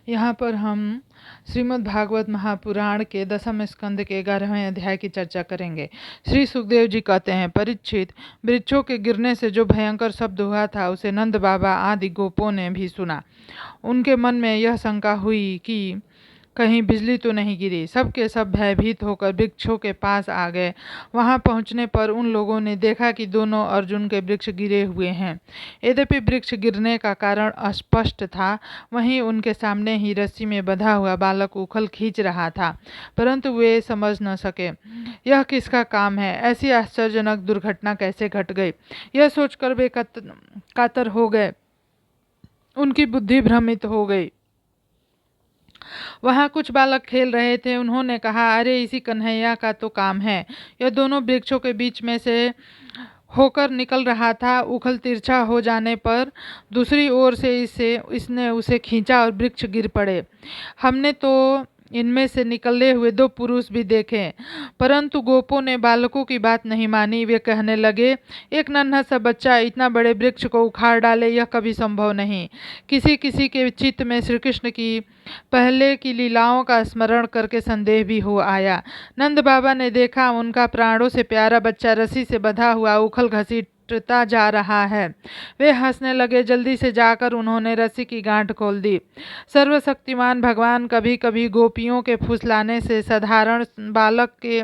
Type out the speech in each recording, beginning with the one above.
यहाँ पर हम श्रीमद् भागवत महापुराण के 10वें स्कंद के 11वें अध्याय की चर्चा करेंगे। श्री सुखदेव जी कहते हैं, परीक्षित, वृक्षों के गिरने से जो भयंकर शब्द हुआ था उसे नंद बाबा आदि गोपों ने भी सुना। उनके मन में यह शंका हुई कि कहीं बिजली तो नहीं गिरी। सब के सब भयभीत होकर वृक्षों के पास आ गए। वहां पहुंचने पर उन लोगों ने देखा कि दोनों अर्जुन के वृक्ष गिरे हुए हैं। यद्यपि वृक्ष गिरने का कारण अस्पष्ट था, वहीं उनके सामने ही रस्सी में बंधा हुआ बालक उखल खींच रहा था, परंतु वे समझ न सके यह किसका काम है। ऐसी आश्चर्यजनक दुर्घटना कैसे घट गई, यह सोचकर वे कातर हो गए। उनकी बुद्धि भ्रमित हो गई। वहां कुछ बालक खेल रहे थे। उन्होंने कहा, अरे इसी कन्हैया का तो काम है। यह दोनों वृक्षों के बीच में से होकर निकल रहा था। उखल तिरछा हो जाने पर दूसरी ओर से इसने उसे खींचा और वृक्ष गिर पड़े। हमने तो इनमें से निकले हुए 2 पुरुष भी देखे, परंतु गोपों ने बालकों की बात नहीं मानी। वे कहने लगे, एक नन्हा सा बच्चा इतना बड़े वृक्ष को उखाड़ डाले, यह कभी संभव नहीं। किसी किसी के चित्त में श्री कृष्ण की पहले की लीलाओं का स्मरण करके संदेह भी हो आया। नंद बाबा ने देखा, उनका प्राणों से प्यारा बच्चा रस्सी से बंधा हुआ उखल घसीटता जा रहा है। वे हंसने लगे। जल्दी से जाकर उन्होंने रस्सी की गांठ खोल दी। सर्वशक्तिमान भगवान कभी कभी गोपियों के फुसलाने से साधारण बालक के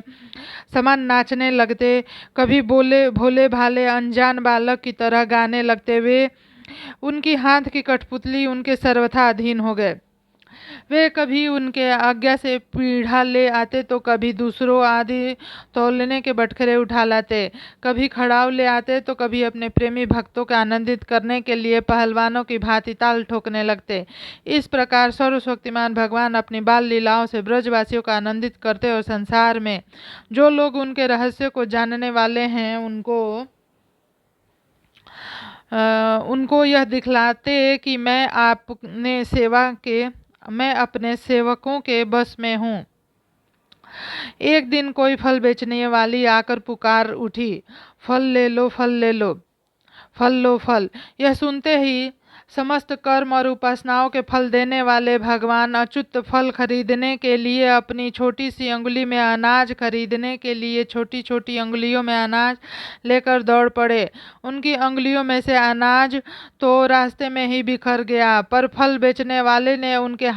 समान नाचने लगते, कभी भोले भाले अनजान बालक की तरह गाने लगते। वे उनकी हाथ की कठपुतली उनके सर्वथा अधीन हो गए। वे कभी उनके आज्ञा से पीढ़ा ले आते तो कभी दूसरों आदि तौलने के बटखरे उठा लाते, कभी खड़ाव ले आते तो कभी अपने प्रेमी भक्तों को आनंदित करने के लिए पहलवानों की भांति ताल ठोकने लगते। इस प्रकार सर्वशक्तिमान भगवान अपनी बाल लीलाओं से ब्रजवासियों को आनंदित करते और संसार में जो लोग उनके रहस्य को जानने वाले हैं उनको यह दिखलाते कि मैं अपने सेवकों के बस में हूँ। एक दिन कोई फल बेचने वाली आकर पुकार उठी, फल ले लो, फल ले लो, फल लो फल। यह सुनते ही समस्त कर्म और उपासनाओं के फल देने वाले भगवान अच्युत फल खरीदने के लिए अपनी छोटी सी अंगुली में अनाज खरीदने के लिए छोटी छोटी अंगुलियों में अनाज लेकर दौड़ पड़े। उनकी अंगुलियों में से अनाज तो रास्ते में ही बिखर गया, पर फल बेचने वाले ने उनके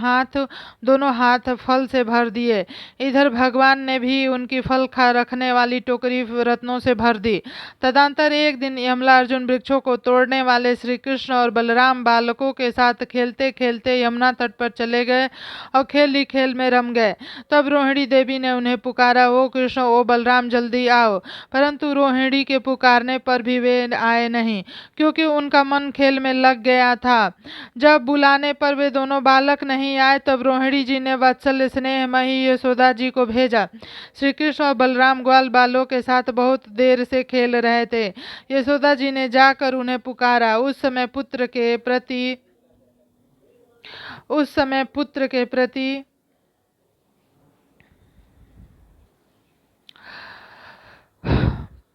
दोनों हाथ फल से भर दिए। इधर भगवान ने भी उनकी फल खा रखने वाली टोकरी रत्नों से भर दी। तदंतर एक दिन यमला अर्जुन वृक्षों को तोड़ने वाले श्री कृष्ण और बलराम बालकों के साथ खेलते खेलते यमुना तट पर चले गए और खेल ही खेल में रम गए। तब रोहिणी देवी ने उन्हें पुकारा, ओ कृष्ण, ओ बलराम, जल्दी आओ। परंतु रोहिणी के पुकारने पर भी वे आए नहीं, क्योंकि उनका मन खेल में लग गया था। जब बुलाने पर वे दोनों बालक नहीं आए, तब रोहिणी जी ने वात्सल्य स्नेहमयी यशोदा जी को भेजा। श्री कृष्ण और बलराम ग्वाल बालों के साथ बहुत देर से खेल रहे थे। यशोदा जी ने जाकर उन्हें पुकारा। उस समय पुत्र के प्रति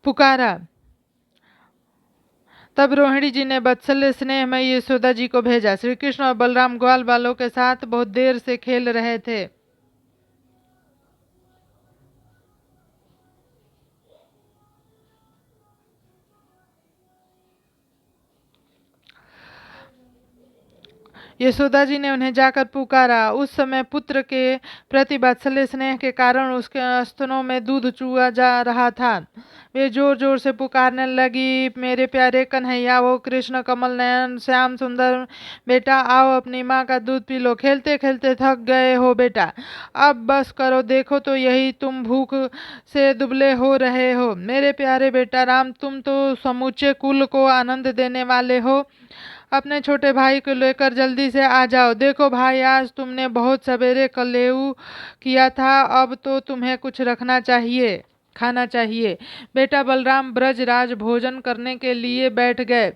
पुकारा। तब रोहिणी जी ने वात्सल्य स्नेहमयी यशोदा जी को भेजा। श्री कृष्ण और बलराम ग्वाल बालों के साथ बहुत देर से खेल रहे थे। यशोदा जी ने उन्हें जाकर पुकारा। उस समय पुत्र के प्रति वात्सल्य स्नेह के कारण उसके स्तनों में दूध चूआ जा रहा था। वे जोर जोर से पुकारने लगी, मेरे प्यारे कन्हैया, वो कृष्ण कमल नयन श्याम सुंदर बेटा, आओ अपनी माँ का दूध पी लो। खेलते खेलते थक गए हो बेटा, अब बस करो। देखो तो यही तुम भूख से दुबले हो रहे हो। मेरे प्यारे बेटा राम, तुम तो समूचे कुल को आनंद देने वाले हो। अपने छोटे भाई को लेकर जल्दी से आ जाओ। देखो भाई, आज तुमने बहुत सवेरे कलेऊ किया था, अब तो तुम्हें कुछ खाना चाहिए। बेटा बलराम ब्रजराज भोजन करने के लिए बैठ गए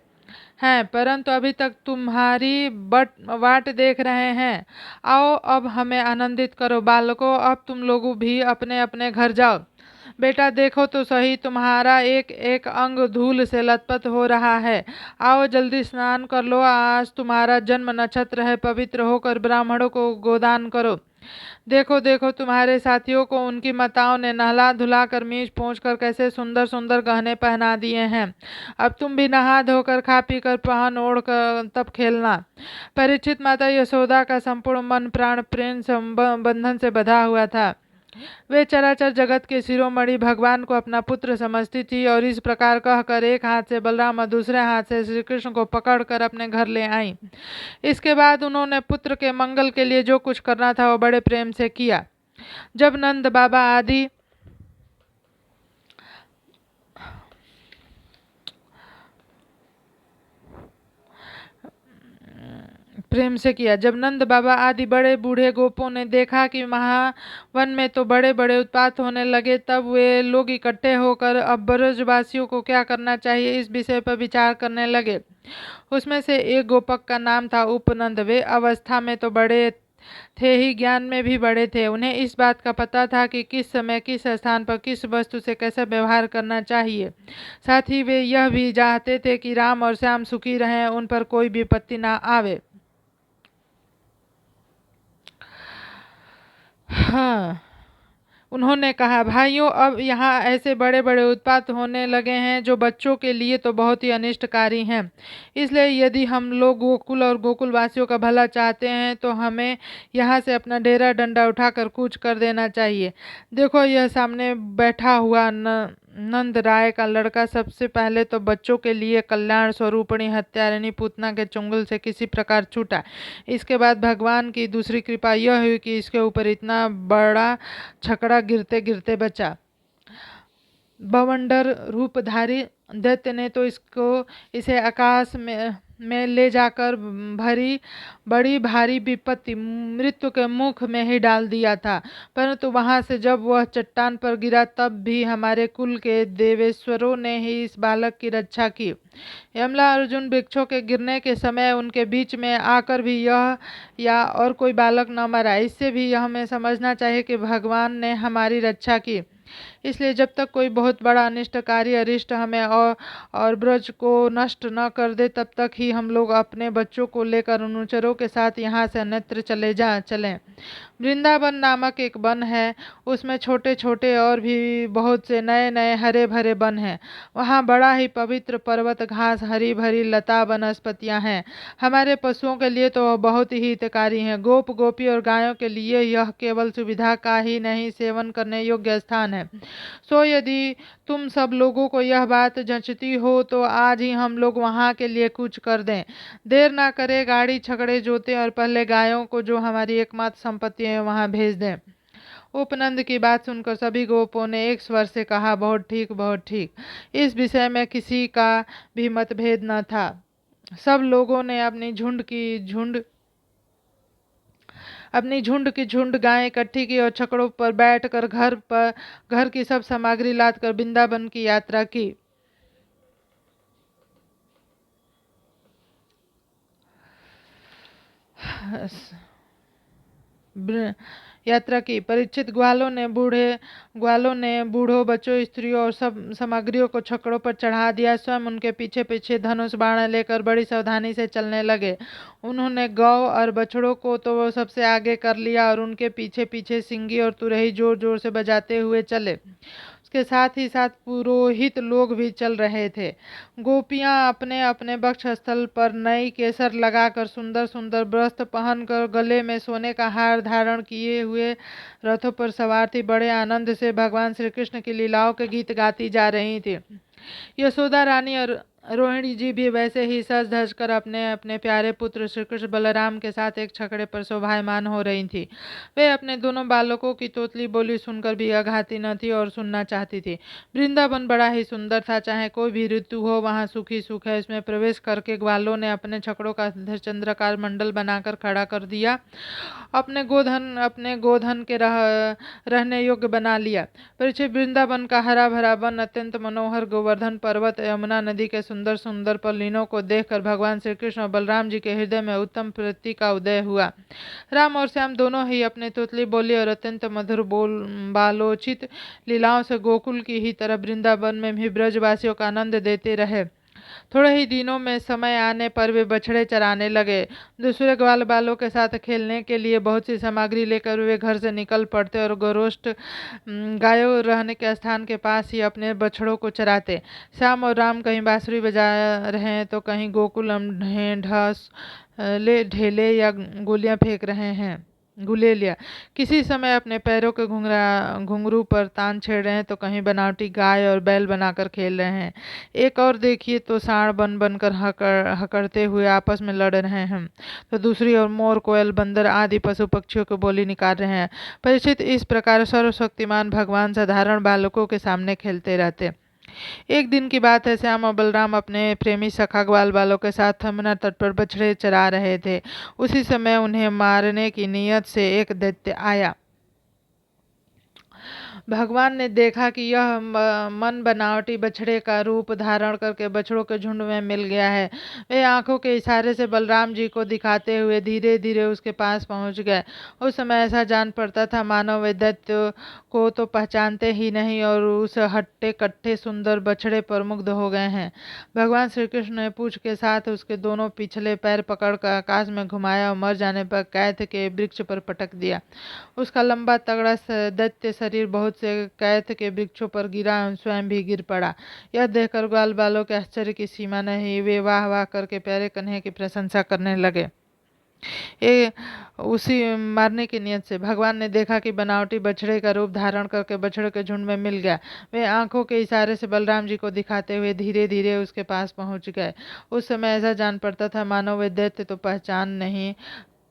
हैं, परंतु अभी तक तुम्हारी वाट देख रहे हैं। आओ अब हमें आनंदित करो। बालकों, अब तुम लोग भी अपने अपने घर जाओ। बेटा देखो तो सही, तुम्हारा एक एक अंग धूल से लथपथ हो रहा है। आओ जल्दी स्नान कर लो, आज तुम्हारा जन्म नक्षत्र है। पवित्र होकर ब्राह्मणों को गोदान करो। देखो देखो, तुम्हारे साथियों को उनकी माताओं ने नहला धुला कर मीच पोंछ कर कैसे सुंदर सुंदर गहने पहना दिए हैं। अब तुम भी नहा धोकर खा पी कर पहन ओढ़ कर तब खेलना। परीक्षित माता यशोदा का संपूर्ण मन प्राण प्रेम बंधन से बंधा हुआ था। वे चराचर जगत के शिरोमणि भगवान को अपना पुत्र समझती थी और इस प्रकार कहकर एक हाथ से बलराम और दूसरे हाथ से श्री कृष्ण को पकड़कर अपने घर ले आई। इसके बाद उन्होंने पुत्र के मंगल के लिए जो कुछ करना था वो बड़े प्रेम से किया। जब नंद बाबा आदि जब नंद बाबा आदि बड़े बूढ़े गोपों ने देखा कि महावन में तो बड़े बड़े उत्पात होने लगे, तब वे लोग इकट्ठे होकर अब ब्रजवासियों को क्या करना चाहिए इस विषय पर विचार करने लगे। उसमें से एक गोपक का नाम था उपनंद। वे अवस्था में तो बड़े थे ही, ज्ञान में भी बड़े थे। उन्हें इस बात का पता था कि किस समय किस स्थान पर किस वस्तु से कैसा व्यवहार करना चाहिए। साथ ही वे यह भी चाहते थे कि राम और श्याम सुखी रहें, उन पर कोई विपत्ति ना आवे। हाँ, उन्होंने कहा, भाइयों अब यहाँ ऐसे बड़े बड़े उत्पात होने लगे हैं जो बच्चों के लिए तो बहुत ही अनिष्टकारी हैं। इसलिए यदि हम लोग गोकुल और गोकुल वासियों का भला चाहते हैं तो हमें यहाँ से अपना डेरा डंडा उठाकर कूच कर देना चाहिए। देखो यह सामने बैठा हुआ नंद राय का लड़का सबसे पहले तो बच्चों के लिए कल्याण स्वरूपणी हत्यारिणी पूतना के चुंगल से किसी प्रकार छूटा। इसके बाद भगवान की दूसरी कृपा यह हुई कि इसके ऊपर इतना बड़ा छकड़ा गिरते गिरते बचा। बवंडर रूपधारी दैत्य ने तो इसे आकाश में ले जाकर बड़ी भारी विपत्ति मृत्यु के मुख में ही डाल दिया था। परंतु वहां से जब वह चट्टान पर गिरा तब भी हमारे कुल के देवेश्वरों ने ही इस बालक की रक्षा की। यमला अर्जुन वृक्षों के गिरने के समय उनके बीच में आकर भी यह या और कोई बालक न मरा। इससे भी यह हमें समझना चाहिए कि भगवान ने हमारी रक्षा की। इसलिए जब तक कोई बहुत बड़ा अनिष्टकारी अरिष्ट हमें और ब्रज को नष्ट न कर दे तब तक ही हम लोग अपने बच्चों को लेकर अनुचरों के साथ यहाँ से अन्यत्र चलें। वृंदावन नामक एक वन है, उसमें छोटे छोटे और भी बहुत से नए नए हरे भरे वन हैं। वहाँ बड़ा ही पवित्र पर्वत, घास, हरी भरी लता वनस्पतियाँ हैं। हमारे पशुओं के लिए तो बहुत ही हितकारी हैं। गोप गोपी और गायों के लिए यह केवल सुविधा का ही नहीं, सेवन करने योग्य स्थान है। सो यदि तुम सब लोगों को यह बात जंचती हो तो आज ही हम लोग वहाँ के लिए कूच कर दें। देर ना करें, गाड़ी छकड़े जोते और पहले गायों को, जो हमारी एकमात्र संपत्ति है, वहाँ भेज दें। उपनंद की बात सुनकर सभी गोपों ने एक स्वर से कहा, बहुत ठीक, बहुत ठीक। इस विषय में किसी का भी मतभेद न था। सब लोगों ने अपनी झुंड की झुंड गायें इकट्ठी की और छकड़ों पर बैठकर घर की सब सामग्री लादकर वृंदावन की यात्रा की। परीक्षित ग्वालों ने बूढ़ों, बच्चों, स्त्रियों और सब सामग्रियों को छकड़ों पर चढ़ा दिया। स्वयं उनके पीछे पीछे धनुष बाण लेकर बड़ी सावधानी से चलने लगे। उन्होंने गौ और बछड़ों को तो वो सबसे आगे कर लिया और उनके पीछे पीछे सिंगी और तुरही जोर जोर से बजाते हुए चले। उसके साथ ही साथ पुरोहित लोग भी चल रहे थे। गोपियां अपने अपने वक्ष स्थल पर नई केसर लगाकर, सुंदर सुंदर वस्त्र पहनकर, गले में सोने का हार धारण किए हुए रथों पर सवार थी। बड़े आनंद से भगवान श्री कृष्ण की लीलाओं के गीत गाती जा रही थी। यशोदा रानी और रोहिणी जी भी वैसे ही सज धज कर अपने अपने प्यारे पुत्र श्री कृष्ण बलराम के साथ एक छकड़े पर शोभायमान हो रही थी। वे अपने दोनों बालकों की तोतली बोली सुनकर भी अघाती न थी और सुनना चाहती थी। वृंदावन बड़ा ही सुंदर था, चाहे कोई भी ऋतु हो वहाँ सुखी सुख है। इसमें प्रवेश करके ग्वालों ने अपने छकड़ों का चंद्रकार मंडल बनाकर खड़ा कर दिया, अपने गोधन के रहने योग्य बना लिया। परीक्षित, वृंदावन का हरा भरा वन, अत्यंत मनोहर गोवर्धन पर्वत, यमुना नदी के सुंदर सुंदर पल्लिनों को देखकर भगवान श्री कृष्ण और बलराम जी के हृदय में उत्तम प्रीति का उदय हुआ। राम और श्याम दोनों ही अपने तोतली बोली और अत्यंत मधुर बालोचित लीलाओं से गोकुल की ही तरह वृंदावन में भी ब्रजवासियों का आनंद देते रहे। थोड़े ही दिनों में समय आने पर वे बछड़े चराने लगे। दूसरे ग्वाल बालों के साथ खेलने के लिए बहुत सी सामग्री लेकर वे घर से निकल पड़ते और गोरोष्ठ गायों रहने के स्थान के पास ही अपने बछड़ों को चराते। श्याम और राम कहीं बांसुरी बजा रहे हैं तो कहीं गोकुल ढस ले ढेले या गोलियां फेंक रहे हैं गुलेलिया। किसी समय अपने पैरों के घुंघरू पर तान छेड़ रहे हैं तो कहीं बनावटी गाय और बैल बनाकर खेल रहे हैं। एक और देखिए तो सांड बन बनकर हकड़ते हुए आपस में लड़ रहे हैं, तो दूसरी ओर मोर, कोयल, बंदर आदि पशु पक्षियों की बोली निकाल रहे हैं। परीक्षित इस प्रकार सर्वशक्तिमान भगवान साधारण बालकों के सामने खेलते रहते। एक दिन की बात है, श्याम और बलराम अपने प्रेमी सखा ग्वाल बालों के साथ यमुना तट पर बछड़े चरा रहे थे। उसी समय उन्हें मारने की नीयत से एक दैत्य आया। भगवान ने देखा कि यह मन बनावटी बछड़े का रूप धारण करके बछड़ों के झुंड में मिल गया है। वे आंखों के इशारे से बलराम जी को दिखाते हुए धीरे धीरे उसके पास पहुंच गए। उस समय ऐसा जान पड़ता था मानो वे दैत्य को तो पहचानते ही नहीं और उस हट्टे कट्टे सुंदर बछड़े पर मुग्ध हो गए हैं। भगवान श्री कृष्ण ने पूंछ के साथ उसके दोनों पिछले पैर पकड़कर आकाश में घुमाया और मर जाने पर कैथ के वृक्ष पर पटक दिया। उसका लंबा तगड़ा दैत्य शरीर बहुत से कैथ के वृक्षों पर गिरा और स्वयं भी गिर पड़ा। यह देखकर ग्वाल बालों के आश्चर्य की सीमा नहीं, वे वाह वाह करके प्यारे कन्हैया की प्रशंसा करने लगे। उसी मारने की नियत से भगवान ने देखा कि बनावटी बछड़े का रूप धारण करके बछड़े के झुंड में मिल गया। वे आंखों के इशारे से बलराम जी को दिखाते हुए धीरे धीरे उसके पास पहुंच गए। उस समय ऐसा जान पड़ता था मानो वे दैत्य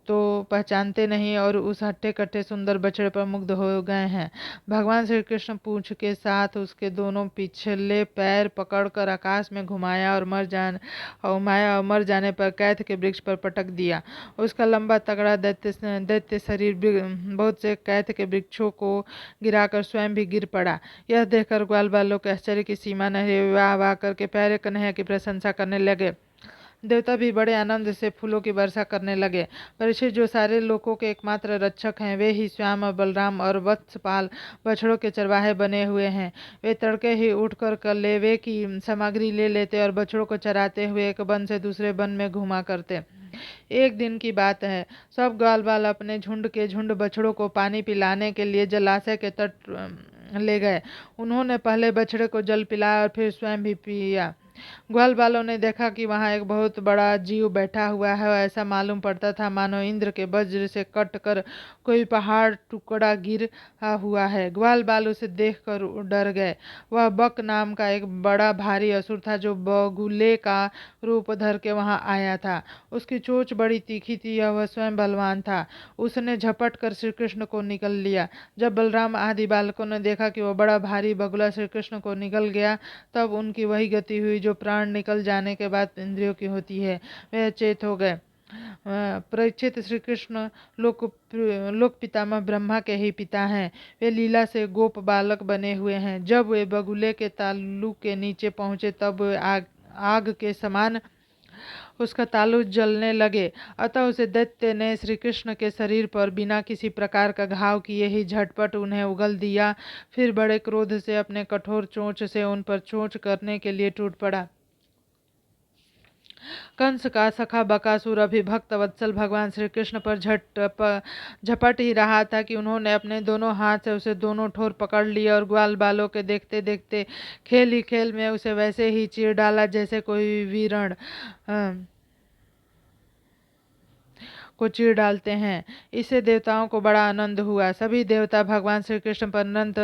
तो पहचानते नहीं और उस हट्टे कट्टे सुंदर बछड़े पर मुग्ध हो गए हैं। भगवान श्री कृष्ण पूंछ के साथ उसके दोनों पिछले पैर पकड़कर आकाश में घुमाया और मर जाने पर कैथ के वृक्ष पर पटक दिया। उसका लंबा तगड़ा दैत्य शरीर बहुत से कैथ के वृक्षों को गिराकर स्वयं भी गिर पड़ा। यह देखकर ग्वाल बालों के आश्चर्य की सीमा नहीं, वाह वाह करके प्यारे कन्हैया की प्रशंसा करने लगे। देवता भी बड़े आनंद से फूलों की वर्षा करने लगे। परीक्षित जो सारे लोगों के एकमात्र रक्षक हैं, वे ही श्याम और बलराम और वत्सपाल बछड़ों के चरवाहे बने हुए हैं। वे तड़के ही उठकर कलेवे की सामग्री ले लेते और बछड़ों को चराते हुए एक वन से दूसरे वन में घुमा करते। एक दिन की बात है, सब ग्वाल बाल अपने झुंड के झुंड बछड़ों को पानी पिलाने के लिए जलाशय के तट ले गए। उन्होंने पहले बछड़े को जल पिलाया और फिर स्वयं भी पिया। ग्वाल बालों ने देखा कि वहां एक बहुत बड़ा जीव बैठा हुआ है। ऐसा मालूम पड़ता था मानो इंद्र के वज्र से कट कर कोई पहाड़ टुकड़ा गिर हुआ है। ग्वाल बाल उसे देखकर डर गए। वह बक नाम का एक बड़ा भारी असुर था जो बगुले का रूप धर के वहां आया था। उसकी चोंच बड़ी तीखी थी, वह स्वयं बलवान था। उसने झपट कर श्री कृष्ण को निगल लिया। जब बलराम आदि बालकों ने देखा कि वह बड़ा भारी बगुला श्री कृष्ण को निगल गया, तब उनकी वही गति हुई जो प्राण निकल जाने के बाद इंद्रियों की होती है। वे चेत हो गए। परीक्षित, श्री कृष्ण लोक पितामह ब्रह्मा के ही पिता हैं। वे लीला से गोप बालक बने हुए हैं। जब वे बगुले के तालू के नीचे पहुंचे तब वे आग के समान उसका तालू जलने लगे। अतः उसे दैत्य ने श्री कृष्ण के शरीर पर बिना किसी प्रकार का घाव किए ही झटपट उन्हें उगल दिया। फिर बड़े क्रोध से अपने कठोर चोंच से उन पर चोंच करने के लिए टूट पड़ा। कंस का सखा बकासुर अभिभक्त वत्सल भगवान श्री कृष्ण पर झपट ही रहा था कि उन्होंने अपने दोनों हाथ से उसे दोनों ठोर पकड़ लिए और ग्वाल बालों के देखते देखते खेल ही खेल में उसे वैसे ही चीर डाला जैसे कोई वीरण को चीर डालते हैं। इससे देवताओं को बड़ा आनंद हुआ। सभी देवता भगवान श्री कृष्ण पर अनंत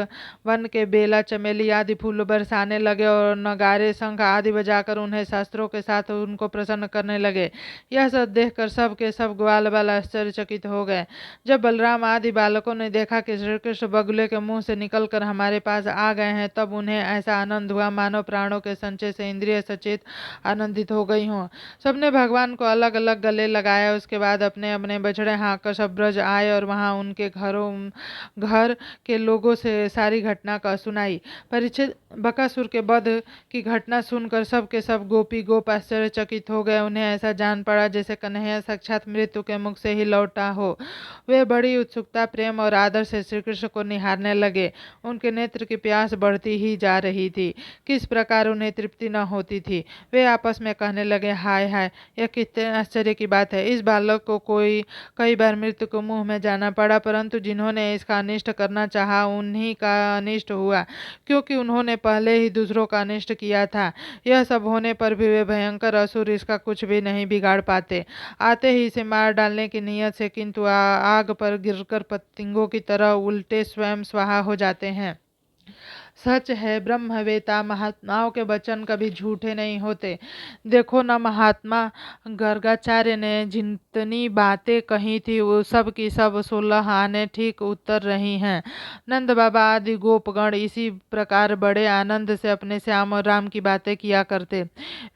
वन के बेला, चमेली आदि फूल बरसाने लगे और नगारे, शंख आदि बजाकर उन्हें शास्त्रों के साथ उनको प्रसन्न करने लगे। यह सब देखकर सब के सब ग्वाल बाल आश्चर्यचकित हो गए। जब बलराम आदि बालकों ने देखा कि श्री कृष्ण बगुले के मुंह से निकल कर हमारे पास आ गए हैं, तब उन्हें ऐसा आनंद हुआ मानो प्राणों के संचय से इंद्रिय सचेत आनंदित हो गई हों। सबने भगवान को अलग अलग गले लगाया। उसके बाद अपने अपने अपने बछड़े हाँककर सब ब्रज आए और वहाँ उनके घर के लोगों से सारी घटना का सुनाई। परीक्षित बकासुर के वध की घटना सुनकर सब के सब गोपी गोप आश्चर्यचकित हो गए। उन्हें ऐसा जान पड़ा जैसे कन्हैया साक्षात मृत्यु के मुख से ही लौटा हो। वे बड़ी उत्सुकता, प्रेम और आदर से श्री कृष्ण को निहारने लगे। उनके नेत्र की प्यास बढ़ती ही जा रही थी। किस प्रकार उन्हें तृप्ति न होती थी। वे आपस में कहने लगे, हाय हाय, यह कितने आश्चर्य की बात है। इस बालक को कई बार मृत्यु को मुंह में जाना पड़ा, परंतु जिन्होंने इसका अनिष्ट करना चाहा उन्हीं का अनिष्ट हुआ, क्योंकि उन्होंने पहले ही दूसरों का अनिष्ट किया था। यह सब होने पर भी वे भयंकर असुर इसका कुछ भी नहीं बिगाड़ पाते। आते ही इसे मार डालने की नीयत से, किंतु आग पर गिरकर पतंगों की तरह उल्टे स्वयं स्वाहा हो जाते हैं। सच है, ब्रह्मवेता महात्माओं के वचन कभी झूठे नहीं होते। देखो न, महात्मा गर्गाचार्य ने जितनी बातें कही थी वो सब की सब 16 आने ठीक उतर रही हैं। नंद बाबा आदि गोपगण इसी प्रकार बड़े आनंद से अपने श्याम और राम की बातें किया करते।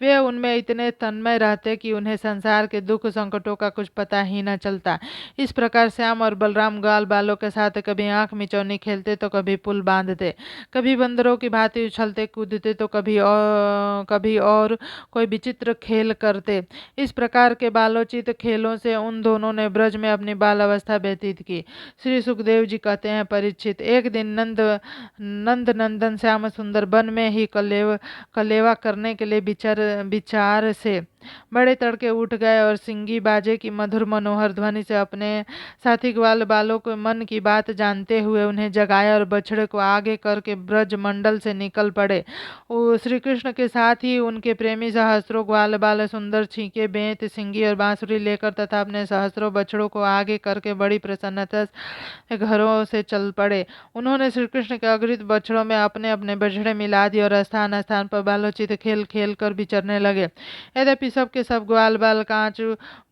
वे उनमें इतने तन्मय रहते कि उन्हें संसार के दुख संकटों का कुछ पता ही न चलता। इस प्रकार श्याम और बलराम ग्वाल बालों के साथ कभी आंख मिचौनी खेलते तो कभी पुल बांधते, कभी बंदरों की भांति उछलते कूदते तो कभी और कोई विचित्र खेल करते। इस प्रकार के बालोचित खेलों से उन दोनों ने ब्रज में अपनी बाल अवस्था व्यतीत की। श्री सुखदेव जी कहते हैं, परीक्षित, एक दिन नंद नंदन श्याम सुंदर वन में ही कलेवा करने के लिए विचार से बड़े तड़के उठ गए और सिंगी बाजे की मधुर मनोहर ध्वनि से अपने साथी ग्वाल बालों के मन की बात जानते हुए उन्हें जगाया और बछड़े को आगे करके ब्रज मंडल से निकल पड़े। श्री कृष्ण के साथ ही उनके प्रेमी सहस्त्रों ग्वाल बाल सुंदर छींके, बेंत, सिंगी और बांसुरी लेकर तथा अपने सहस्त्रों बछड़ों को आगे करके बड़ी प्रसन्नता से घरों से चल पड़े। उन्होंने श्री कृष्ण के अग्रित बछड़ों में अपने अपने बछड़े मिला दिए और स्थान स्थान पर बालोचित खेल खेल कर विचरने लगे। यद्यपि सब के सब ग्वाल बाल कांच,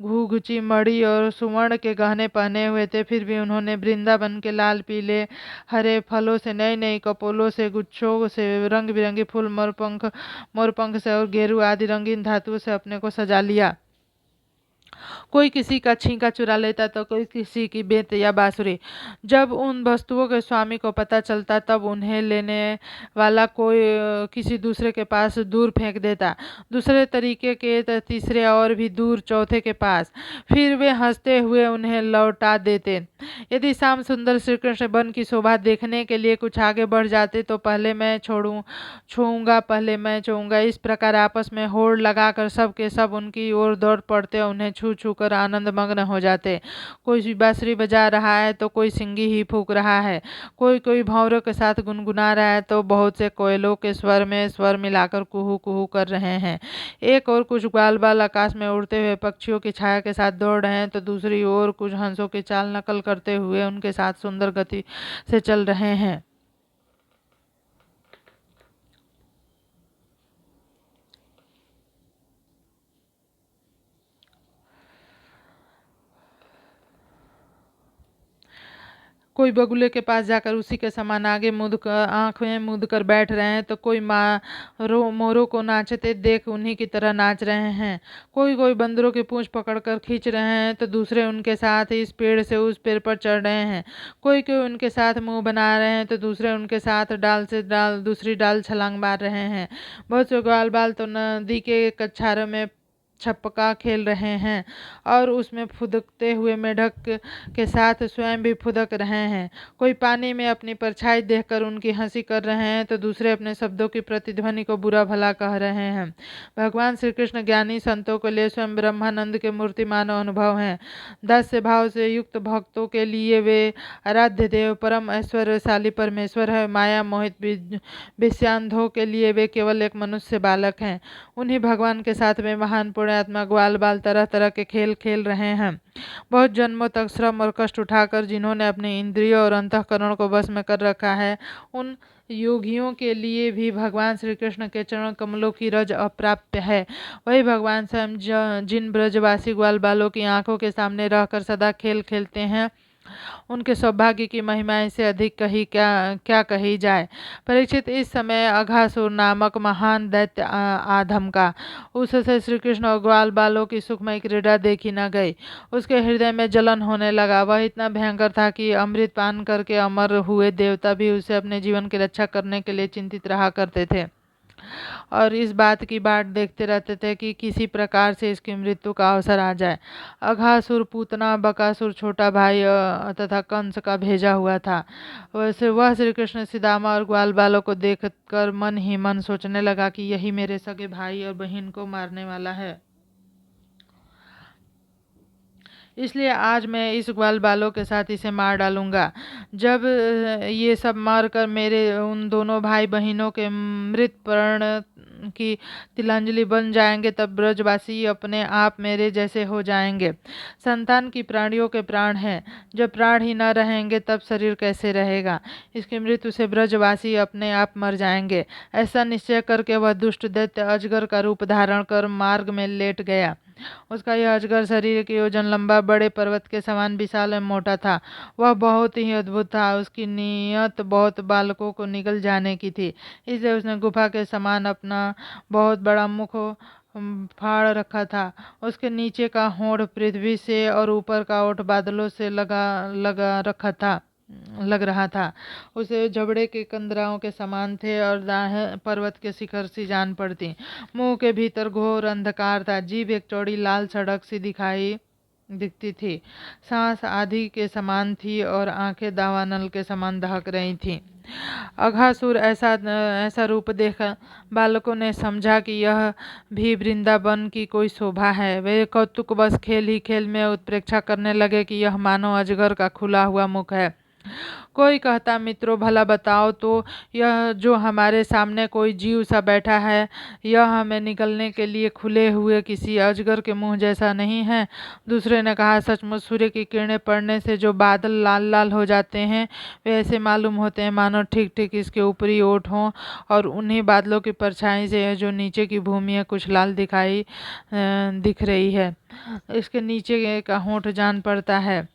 घुघुची, मणि और सुवर्ण के गहने पहने हुए थे, फिर भी उन्होंने वृंदावन के लाल, पीले, हरे फलों से, नई नई कपोलों से, गुच्छों से, रंग बिरंगे फूल, मोरपंख से और गेरू आदि रंगीन धातुओं से अपने को सजा लिया। कोई किसी का छींका चुरा लेता तो कोई किसी की बेंत या बांसुरी। जब उन वस्तुओं के स्वामी को पता चलता तब उन्हें लेने वाला कोई किसी दूसरे के पास दूर फेंक देता, दूसरे तरीके के तीसरे और भी दूर चौथे के पास, फिर वे हंसते हुए उन्हें लौटा देते। यदि श्याम सुंदर श्री कृष्ण वन की शोभा देखने के लिए कुछ आगे बढ़ जाते तो पहले मैं छूऊंगा, पहले मैं छूऊंगा, इस प्रकार आपस में होड़ लगाकर सब के सब उनकी ओर दौड़ पड़ते, उन्हें छू छू कर आनंद मग्न हो जाते। कोई बांसुरी बजा रहा है तो कोई सिंगी ही फूंक रहा है, कोई भंवरों के साथ गुनगुना रहा है तो बहुत से कोयलों के स्वर में स्वर मिलाकर कुहू कुहू कर रहे हैं। एक और कुछ ग्वाल बाल आकाश में उड़ते हुए पक्षियों की छाया के साथ दौड़ रहे हैं तो दूसरी ओर कुछ हंसों की चाल नकल करते हुए उनके साथ सुंदर गति से चल रहे हैं। कोई बगुले के पास जाकर उसी के समान आगे आंखें मूंद कर बैठ रहे हैं तो कोई मोरों को नाचते देख उन्हीं की तरह नाच रहे हैं। कोई बंदरों की पूंछ पकड़कर खींच रहे हैं तो दूसरे उनके साथ इस पेड़ से उस पेड़ पर चढ़ रहे हैं। कोई उनके साथ मुंह बना रहे हैं तो दूसरे उनके साथ डाल से डाल दूसरी डाल छलांग मार रहे हैं। बहुत से ग्वाल बाल तो नदी के कछारों में छपका खेल रहे हैं और उसमें फुदकते हुए मेढक के साथ स्वयं भी फुदक रहे हैं। कोई पानी में अपनी परछाई देखकर उनकी हंसी कर रहे हैं तो दूसरे अपने शब्दों की प्रतिध्वनि को बुरा भला कह रहे हैं। भगवान श्री कृष्ण ज्ञानी संतों के लिए स्वयं ब्रह्मानंद के मूर्तिमान अनुभव हैं। दास्य भाव से युक्त भक्तों के लिए वे आराध्य देव, परम ऐश्वर्यशाली परमेश्वर है। माया मोहित विषयांधों के लिए वे केवल एक मनुष्य बालक हैं। उन्हीं भगवान के साथ में महान पुण्यात्मा ग्वाल बाल तरह तरह के खेल खेल रहे हैं। बहुत जन्मों तक श्रम और कष्ट उठाकर जिन्होंने अपने इंद्रियों और अंतःकरण को वश में कर रखा है, उन योगियों के लिए भी भगवान श्री कृष्ण के चरण कमलों की रज अप्राप्य है। वही भगवान स्वयं जिन ब्रजवासी ग्वाल बालों की आंखों के सामने रहकर सदा खेल खेलते हैं, उनके सौभाग्य की महिमा इससे अधिक कही क्या क्या कही जाए। परीक्षित, इस समय अघासुर नामक महान दैत्य आधम का उससे श्री कृष्ण और ग्वाल बालों की सुखमय क्रीड़ा देखी न गई। उसके हृदय में जलन होने लगा। वह इतना भयंकर था कि अमृत पान करके अमर हुए देवता भी उसे अपने जीवन की रक्षा करने के लिए चिंतित रहा करते थे और इस बात की बाट देखते रहते थे कि किसी प्रकार से इसकी मृत्यु का अवसर आ जाए। अघासुर, पूतना, बकासुर छोटा भाई तथा कंस का भेजा हुआ था। वैसे वह श्री कृष्ण, सुदामा और ग्वाल बालों को देखकर मन ही मन सोचने लगा कि यही मेरे सगे भाई और बहन को मारने वाला है। इसलिए आज मैं इस ग्वाल बालों के साथ इसे मार डालूंगा। जब ये सब मार कर मेरे उन दोनों भाई बहनों के मृत प्राण की तिलांजलि बन जाएंगे, तब ब्रजवासी अपने आप मेरे जैसे हो जाएंगे। संतान की प्राणियों के प्राण हैं, जब प्राण ही न रहेंगे तब शरीर कैसे रहेगा। इसकी मृत्यु से ब्रजवासी अपने आप मर जाएंगे। ऐसा निश्चय करके वह दुष्ट दैत्य अजगर का रूप धारण कर मार्ग में लेट गया। उसका यह अजगर शरीर की ओजन लंबा, बड़े पर्वत के समान विशाल एवं मोटा था। वह बहुत ही अद्भुत था। उसकी नीयत बहुत बालकों को निगल जाने की थी, इसलिए उसने गुफा के समान अपना बहुत बड़ा मुख फाड़ रखा था। उसके नीचे का होंठ पृथ्वी से और ऊपर का ओठ बादलों से लगा लगा रखा था लग रहा था। उसे जबड़े के कंदराओं के समान थे और दाएं पर्वत के शिखर सी जान पड़ती। मुंह के भीतर घोर अंधकार था। जीभ एक चौड़ी लाल सड़क सी दिखती थी। सांस आधी के समान थी और आंखें दावानल के समान दहक रही थीं। अघासुर ऐसा रूप देख बालकों ने समझा कि यह भी वृंदावन की कोई शोभा है। वे कौतुक बस खेल ही खेल में उत्प्रेक्षा करने लगे कि यह मानो अजगर का खुला हुआ मुख है। कोई कहता, मित्रों भला बताओ तो, यह जो हमारे सामने कोई जीव सा बैठा है, यह हमें निगलने के लिए खुले हुए किसी अजगर के मुंह जैसा नहीं है। दूसरे ने कहा, सचमुच सूर्य की किरणें पड़ने से जो बादल लाल लाल हो जाते हैं, वे ऐसे मालूम होते हैं मानो ठीक ठीक इसके ऊपरी ओट हों, और उन्हीं बादलों की परछाई से यह जो नीचे की भूमि है कुछ लाल दिख रही है। इसके नीचे का होंठ जान पड़ता है।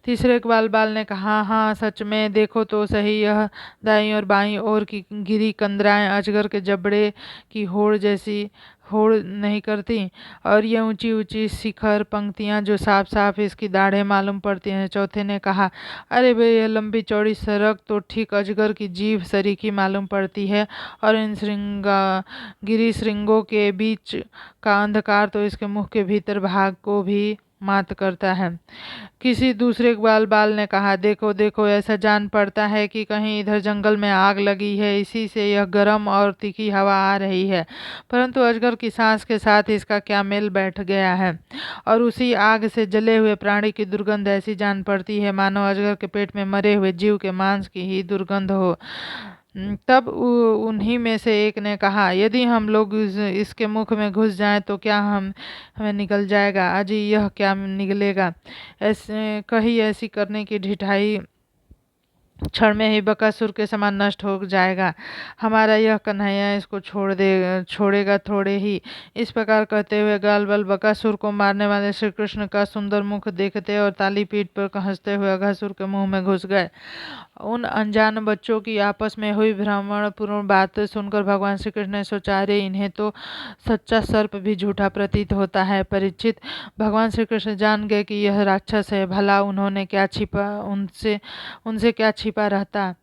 तीसरे ग्वाल बाल ने कहा, हाँ सच में, देखो तो सही, यह दाईं और बाईं ओर की गिरी कंदराएं अजगर के जबड़े की होड़ जैसी होड़ नहीं करती, और ये ऊंची ऊंची शिखर पंक्तियां जो साफ साफ इसकी दाढ़ें मालूम पड़ती हैं। चौथे ने कहा, अरे बे, यह लंबी चौड़ी सड़क तो ठीक अजगर की जीभ सरीखी मालूम पड़ती है, और इन गिरी श्रृंगों के बीच का अंधकार तो इसके मुख के भीतर भाग को भी मात करता है। किसी दूसरे ग्वाल बाल ने कहा, देखो देखो, ऐसा जान पड़ता है कि कहीं इधर जंगल में आग लगी है, इसी से यह गर्म और तीखी हवा आ रही है। परंतु अजगर की सांस के साथ इसका क्या मेल बैठ गया है, और उसी आग से जले हुए प्राणी की दुर्गंध ऐसी जान पड़ती है मानो अजगर के पेट में मरे हुए जीव के मांस की ही दुर्गंध हो। तब उन्हीं में से एक ने कहा, यदि हम लोग इसके मुख में घुस जाएं तो क्या हमें निकल जाएगा। अजी, यह क्या निकलेगा। ऐसे कही ऐसी करने की ढिठाई क्षण में ही बकासुर के समान नष्ट हो जाएगा। हमारा यह कन्हैया इसको छोड़ेगा थोड़े ही। इस प्रकार कहते हुए गालबल बकासुर को मारने वाले श्री कृष्ण का सुंदर मुख देखते और ताली पीठ पर हंसते हुए अघासुर के मुंह में घुस गए। उन अनजान बच्चों की आपस में हुई भ्रमणपूर्ण बात सुनकर भगवान श्री कृष्ण ने सोचा, अरे इन्हें तो सच्चा सर्प भी झूठा प्रतीत होता है। परीक्षित, भगवान श्री कृष्ण जान गए कि यह राक्षस है। भला उन्होंने क्या छिपा उनसे क्या छिपा रहता।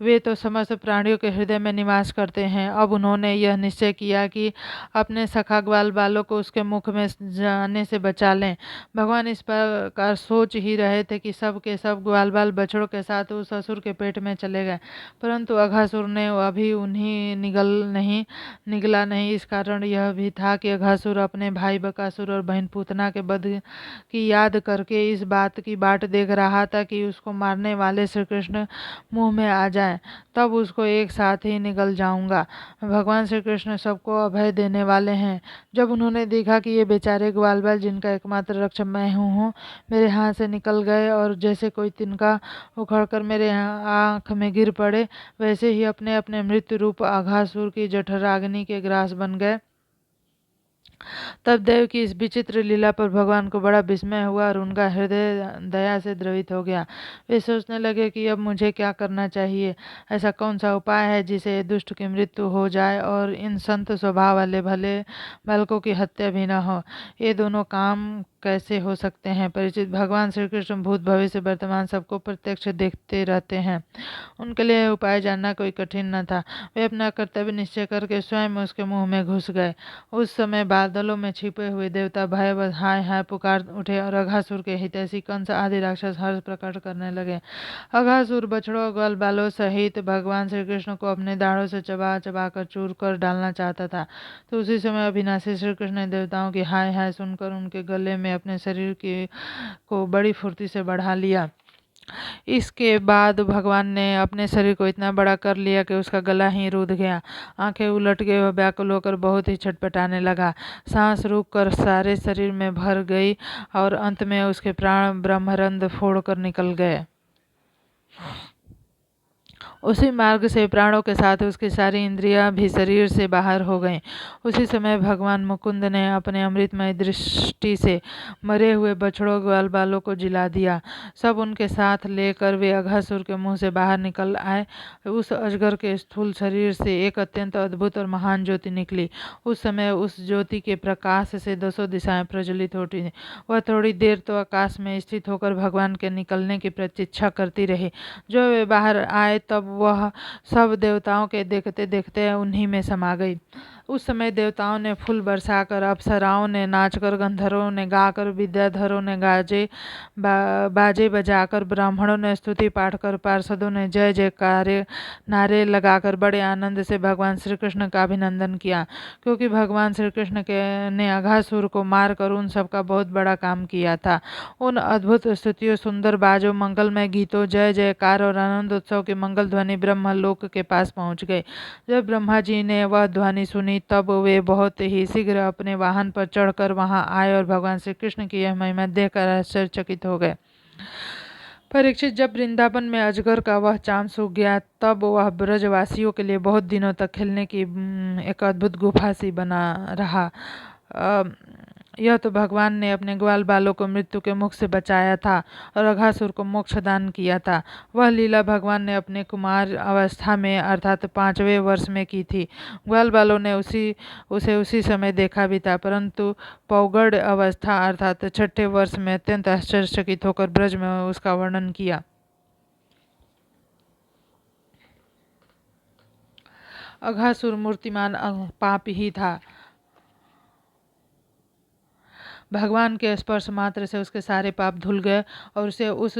वे तो समस्त प्राणियों के हृदय में निवास करते हैं। अब उन्होंने यह निश्चय किया कि अपने सखा ग्वाल बालों को उसके मुख में जाने से बचा लें। भगवान इस प्रकार सोच ही रहे थे कि सब के सब ग्वाल बाल बछड़ों के साथ उस असुर के पेट में चले गए, परंतु अघासुर ने अभी उन्हीं निगला नहीं। इस कारण यह भी था कि अघासुर अपने भाई बकासुर और बहन पूतना के वध की याद करके इस बात की बाट देख रहा था कि उसको मारने वाले श्री कृष्ण मुंह में आ जाए, तब उसको एक साथ ही निगल जाऊंगा। भगवान श्री कृष्ण सबको अभय देने वाले हैं। जब उन्होंने देखा कि ये बेचारे ग्वाल बाल, जिनका एकमात्र रक्षक मैं हूँ, मेरे हाथ से निकल गए और जैसे कोई तिनका उखड़कर मेरे आंख में गिर पड़े, वैसे ही अपने अपने मृत्यु रूप अघासुर की जठराग्नि के ग्रास बन गए, तब देव की इस विचित्र लीला पर भगवान को बड़ा विस्मय हुआ और उनका हृदय दया से द्रवित हो गया। वे सोचने लगे कि अब मुझे क्या करना चाहिए। ऐसा कौन सा उपाय है जिसे दुष्ट की मृत्यु हो जाए और इन संत स्वभाव वाले भले बालकों की हत्या भी न हो। ये दोनों काम कैसे हो सकते हैं? परिचित, भगवान श्री कृष्ण भूत भविष्य वर्तमान सबको प्रत्यक्ष देखते रहते हैं। उनके लिए उपाय जानना कोई कठिन न था। वे अपना कर्तव्य निश्चय करके स्वयं उसके मुंह में घुस गए। उस समय बादलों में छिपे हुए देवता भयवश हाय हाय पुकार उठे और अघासुर के हितैषी कंस आदि राक्षस हर्ष प्रकट करने लगे। अघासुर बछड़ों ग्वाल बालों सहित भगवान श्री कृष्ण को अपने दाढ़ों से चबा चबा कर चूर कर डालना चाहता था। तो उसी समय अविनाशी श्री कृष्ण ने देवताओं की हाय हाय सुनकर उनके गले में अपने शरीर की को बड़ी फुर्ती से बढ़ा लिया। इसके बाद भगवान ने अपने शरीर को इतना बड़ा कर लिया कि उसका गला ही रूंध गया। आंखें उलट गई, वह व्याकुल होकर बहुत ही छटपटाने लगा। सांस रुक कर सारे शरीर में भर गई और अंत में उसके प्राण ब्रह्मरंध्र फोड़कर निकल गए। उसी मार्ग से प्राणों के साथ उसकी सारी इंद्रियां भी शरीर से बाहर हो गईं। उसी समय भगवान मुकुंद ने अपने अमृतमय दृष्टि से मरे हुए बछड़ों ग्वाल बालों को जिला दिया। सब उनके साथ लेकर वे अघासुर के मुंह से बाहर निकल आए। उस अजगर के स्थूल शरीर से एक अत्यंत अद्भुत और महान ज्योति निकली। उस समय उस ज्योति के प्रकाश से दसों दिशाएं प्रज्वलित होती। वह थोड़ी देर तो आकाश में स्थित होकर भगवान के निकलने की प्रतीक्षा करती रही। जो वे बाहर आए तब वह सब देवताओं के देखते देखते उन्हीं में समा गई। उस समय देवताओं ने फूल बरसाकर, अप्सराओं ने नाचकर, गंधर्वों ने गाकर, विद्याधरों ने बाजे बजाकर, ब्राह्मणों ने स्तुति पाठ कर, पार्षदों ने जय जयकार नारे लगाकर बड़े आनंद से भगवान श्री कृष्ण का अभिनंदन किया, क्योंकि भगवान श्री कृष्ण ने अघासुर को मारकर उन सबका बहुत बड़ा काम किया था। उन अद्भुत स्तुतियों, सुंदर बाजों, मंगलमय गीतों, जय जयकार और आनंद उत्सव की मंगल ध्वनि ब्रह्मलोक के पास पहुंच गई। जब ब्रह्मा जी ने वह ध्वनि सुनी तब वे बहुत ही शीघ्र अपने वाहन पर चढ़कर वहां आए और भगवान श्री कृष्ण की यह महिमा देखकर आश्चर्यचकित हो गए। परीक्षित, जब वृंदावन में अजगर का वह चाम सूख गया तब वह ब्रजवासियों के लिए बहुत दिनों तक खेलने की एक अद्भुत गुफा सी बना रहा। यह तो भगवान ने अपने ग्वाल बालों को मृत्यु के मुख से बचाया था और अघासुर को मोक्ष दान किया था। वह लीला भगवान ने अपने कुमार अवस्था में अर्थात 5वें वर्ष में की थी। ग्वाल बालों ने उसे उसी समय देखा भी था, परंतु पौगड़ अवस्था अर्थात 6ठे वर्ष में अत्यंत आश्चर्यचकित होकर ब्रज में उसका वर्णन किया। अघासुर मूर्तिमान पाप ही था। भगवान के स्पर्श मात्र से उसके सारे पाप धुल गए और उसे उस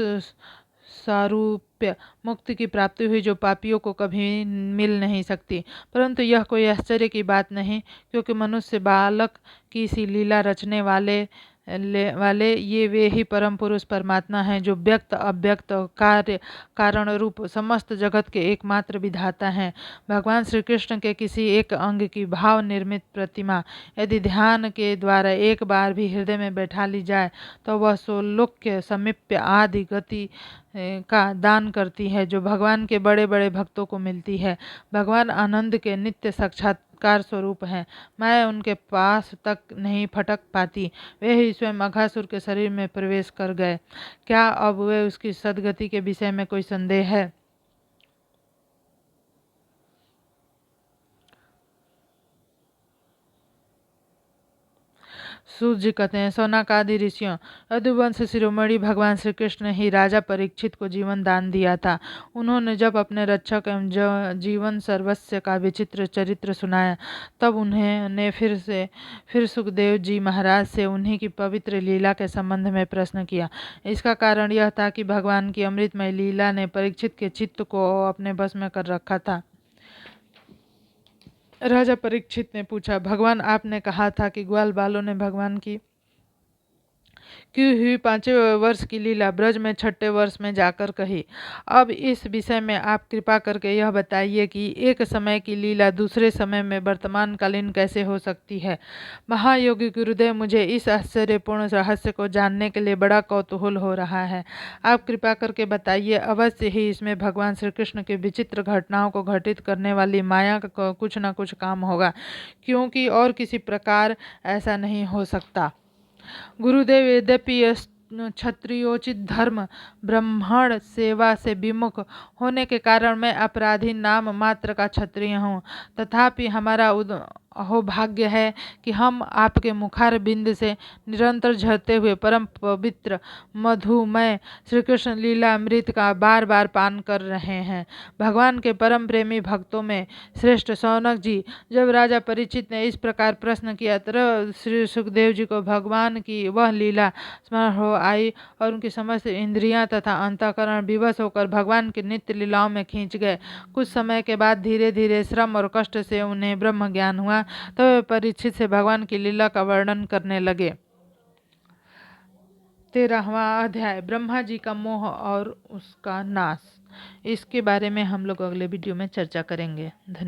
सारूप्य मुक्ति की प्राप्ति हुई जो पापियों को कभी मिल नहीं सकती। परंतु यह कोई आश्चर्य की बात नहीं, क्योंकि मनुष्य बालक की सी लीला रचने वाले ये वे ही परम पुरुष परमात्मा हैं, जो व्यक्त अव्यक्त कार्य कारण रूप समस्त जगत के एकमात्र विधाता हैं। भगवान श्री कृष्ण के किसी एक अंग की भाव निर्मित प्रतिमा यदि ध्यान के द्वारा एक बार भी हृदय में बैठा ली जाए तो वह सोलोक्य, समीप्य आदि गति का दान करती है, जो भगवान के बड़े बड़े भक्तों को मिलती है। भगवान आनंद के नित्य साक्षात्कार स्वरूप हैं। मैं उनके पास तक नहीं फटक पाती। वे ही स्वयं अघासुर के शरीर में प्रवेश कर गए। क्या अब वे उसकी सद्गति के विषय में कोई संदेह है? सूत जी कहते हैं, सौनकादि ऋषियों, यदुवंश शिरोमणि भगवान श्री कृष्ण ही राजा परीक्षित को जीवन दान दिया था। उन्होंने जब अपने रक्षक एवं जीवन सर्वस्व का विचित्र चरित्र सुनाया तब उन्होंने फिर सुखदेव जी महाराज से उन्हीं की पवित्र लीला के संबंध में प्रश्न किया। इसका कारण यह था कि भगवान की अमृतमय लीला ने परीक्षित के चित्त को अपने बस में कर रखा था। राजा परीक्षित ने पूछा, भगवान आपने कहा था कि ग्वाल बालों ने भगवान की की हुई 5वें वर्ष की लीला ब्रज में 6ठे वर्ष में जाकर कही। अब इस विषय में आप कृपा करके यह बताइए कि एक समय की लीला दूसरे समय में वर्तमानकालीन कैसे हो सकती है। महायोगी गुरुदेव, मुझे इस आश्चर्यपूर्ण रहस्य को जानने के लिए बड़ा कौतूहल हो रहा है। आप कृपा करके बताइए। अवश्य ही इसमें भगवान श्री कृष्ण की विचित्र घटनाओं को घटित करने वाली माया का कुछ न कुछ काम होगा, क्योंकि और किसी प्रकार ऐसा नहीं हो सकता। गुरुदेव, यद्यपि यह क्षत्रियोचित धर्म ब्राह्मण सेवा से विमुख होने के कारण मैं अपराधी नाम मात्र का क्षत्रिय हूँ, तथापि हमारा अहोभाग्य है कि हम आपके मुखार बिंद से निरंतर झरते हुए परम पवित्र मधुमय श्री कृष्ण लीला अमृत का बार बार पान कर रहे हैं। भगवान के परम प्रेमी भक्तों में श्रेष्ठ शौनक जी, जब राजा परीक्षित ने इस प्रकार प्रश्न किया, तरह श्री सुखदेव जी को भगवान की वह लीला स्मरण हो आई और उनकी समस्त इंद्रियां तथा अंतःकरण विवश होकर भगवान की नित्य लीलाओं में खींच गए। कुछ समय के बाद धीरे धीरे श्रम और कष्ट से उन्हें ब्रह्म ज्ञान हुआ। तब वे परीक्षित से भगवान की लीला का वर्णन करने लगे। 13वां अध्याय, ब्रह्मा जी का मोह और उसका नाश। इसके बारे में हम लोग अगले वीडियो में चर्चा करेंगे। धन्यवाद।